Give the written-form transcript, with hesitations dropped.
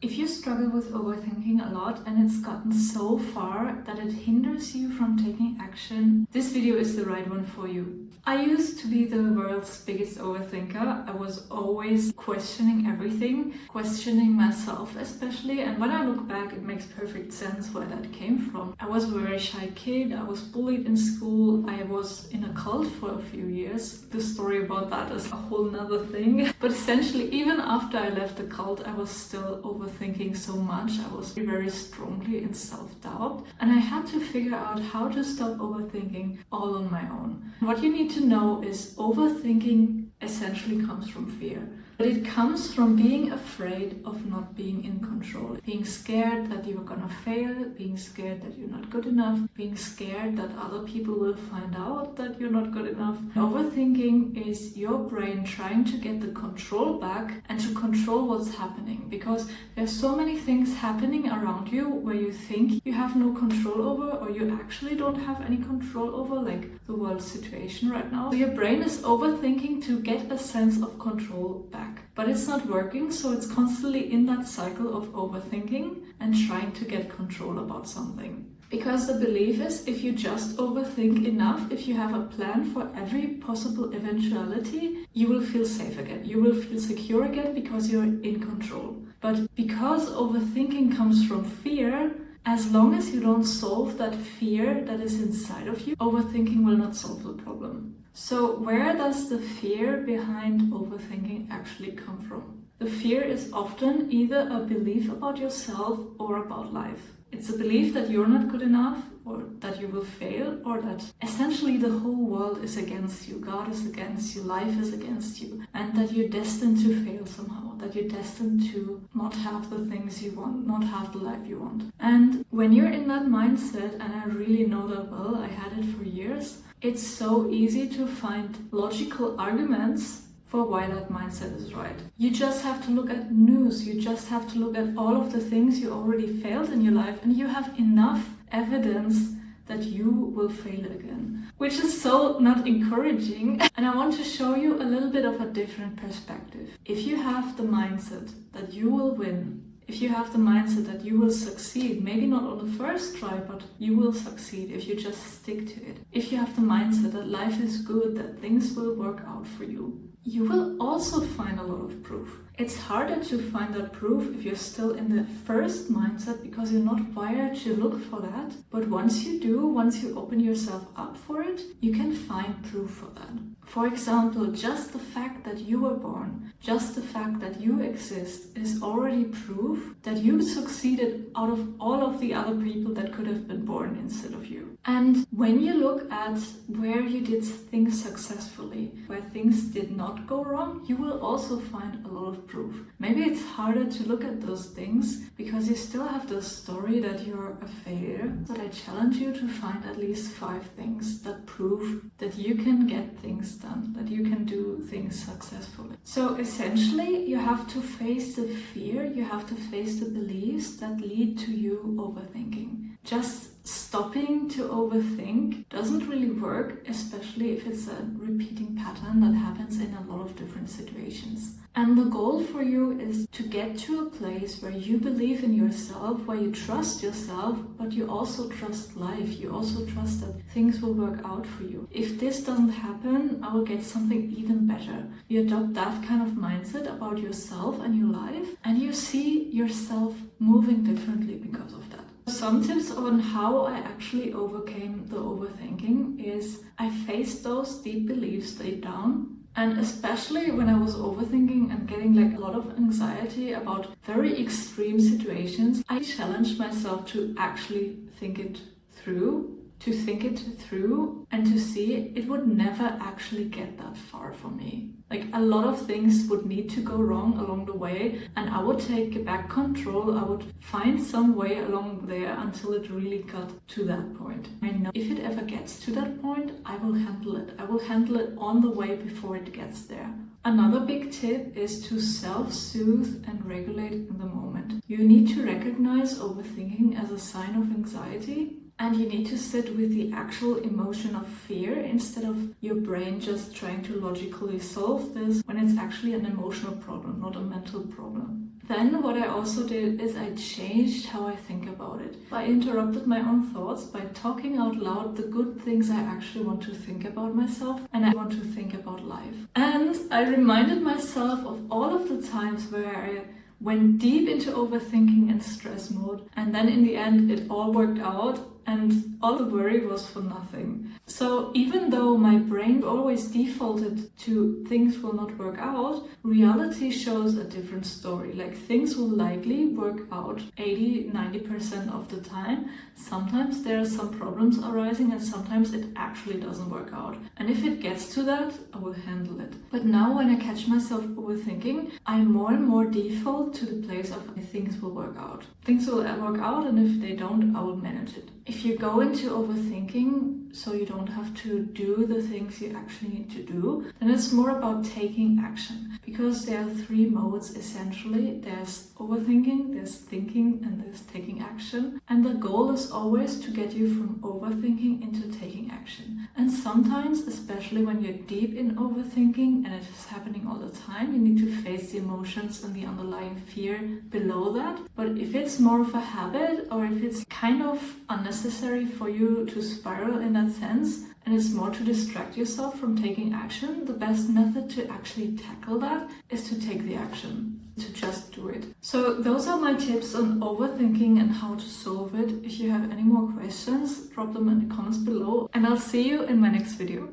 If you struggle with overthinking a lot and it's gotten so far that it hinders you from taking action, this video is the right one for you. I used to be the world's biggest overthinker. I was always questioning everything, questioning myself especially, and when I look back it makes perfect sense where that came from. I was a very shy kid, I was bullied in school, I was in a cult for a few years. The story about that is a whole nother thing. But essentially, even after I left the cult, I was still overthinking so much. I was very strongly in self-doubt, and I had to figure out how to stop overthinking all on my own. What you need to know is overthinking essentially comes from fear. But it comes from being afraid of not being in control. Being scared that you're gonna fail, being scared that you're not good enough, being scared that other people will find out that you're not good enough. Overthinking is your brain trying to get the control back and to control what's happening, because there's so many things happening around you where you think you have no control over, or you actually don't have any control over, like the world situation right now. So your brain is overthinking to get a sense of control back. But it's not working, so it's constantly in that cycle of overthinking and trying to get control about something. Because the belief is, if you just overthink enough, if you have a plan for every possible eventuality, you will feel safe again. You will feel secure again because you're in control. But because overthinking comes from fear, as long as you don't solve that fear that is inside of you, overthinking will not solve the problem. So where does the fear behind overthinking actually come from? The fear is often either a belief about yourself or about life. It's a belief that you're not good enough, or that you will fail, or that essentially the whole world is against you, God is against you, life is against you, and that you're destined to fail somehow, that you're destined to not have the things you want, not have the life you want. And when you're in that mindset, and I really know that well, I had it for years, it's so easy to find logical arguments for why that mindset is right. You just have to look at news, you just have to look at all of the things you already failed in your life, and you have enough evidence that you will fail again, which is so not encouraging. And I want to show you a little bit of a different perspective. If you have the mindset that you will win, if you have the mindset that you will succeed, maybe not on the first try, but you will succeed if you just stick to it. If you have the mindset that life is good, that things will work out for you, you will also find a lot of proof. It's harder to find that proof if you're still in the first mindset, because you're not wired to look for that. But once you do, once you open yourself up for it, you can find proof for that. For example, just the fact that you were born, just the fact that you exist is already proof that you succeeded out of all of the other people that could have been born instead of you. And when you look at where you did things successfully, where things did not go wrong, you will also find a lot of proof. Maybe it's harder to look at those things because you still have the story that you're a failure, but I challenge you to find at least 5 things that prove that you can get things done, that you can do things successfully. So essentially, you have to face the fear, you have to face the beliefs that lead to you overthinking. Just stopping to overthink doesn't really work, especially if it's a repeating pattern that happens in a lot of different situations. And the goal for you is to get to a place where you believe in yourself, where you trust yourself, but you also trust life. You also trust that things will work out for you. If this doesn't happen, I will get something even better. You adopt that kind of mindset about yourself and your life, and you see yourself moving differently because of that. Some tips on how I actually overcame the overthinking is I faced those deep beliefs deep down. And especially when I was overthinking and getting like a lot of anxiety about very extreme situations, I challenged myself to actually think it through, and to see it would never actually get that far for me. Like a lot of things would need to go wrong along the way, and I would take back control. I would find some way along there until it really got to that point. I know if it ever gets to that point, I will handle it. I will handle it on the way before it gets there. Another big tip is to self-soothe and regulate in the moment. You need to recognize overthinking as a sign of anxiety. And you need to sit with the actual emotion of fear instead of your brain just trying to logically solve this when it's actually an emotional problem, not a mental problem. Then what I also did is I changed how I think about it. I interrupted my own thoughts by talking out loud the good things I actually want to think about myself and I want to think about life. And I reminded myself of all of the times where I went deep into overthinking and stress mode, and then in the end it all worked out and all the worry was for nothing. So even though my brain always defaulted to things will not work out, reality shows a different story. Like, things will likely work out 80-90% of the time. Sometimes there are some problems arising and sometimes it actually doesn't work out. And if it gets to that, I will handle it. But now when I catch myself overthinking, I more and more default to the place of things will work out. Things will work out, and if they don't, I will manage it. If you go into overthinking so you don't have to do the things you actually need to do, then it's more about taking action. Because there are three modes essentially. There's overthinking, there's thinking, and there's taking action. And the goal is always to get you from overthinking into taking action. And sometimes, especially when you're deep in overthinking and it is happening all the time, you need to face the emotions and the underlying fear below that. But if it's more of a habit, or if it's kind of unnecessary for you to spiral in that sense, and it's more to distract yourself from taking action, the best method to actually tackle that is to take the action, to just do it. So those are my tips on overthinking and how to solve it. If you have any more questions, drop them in the comments below, and I'll see you in my next video.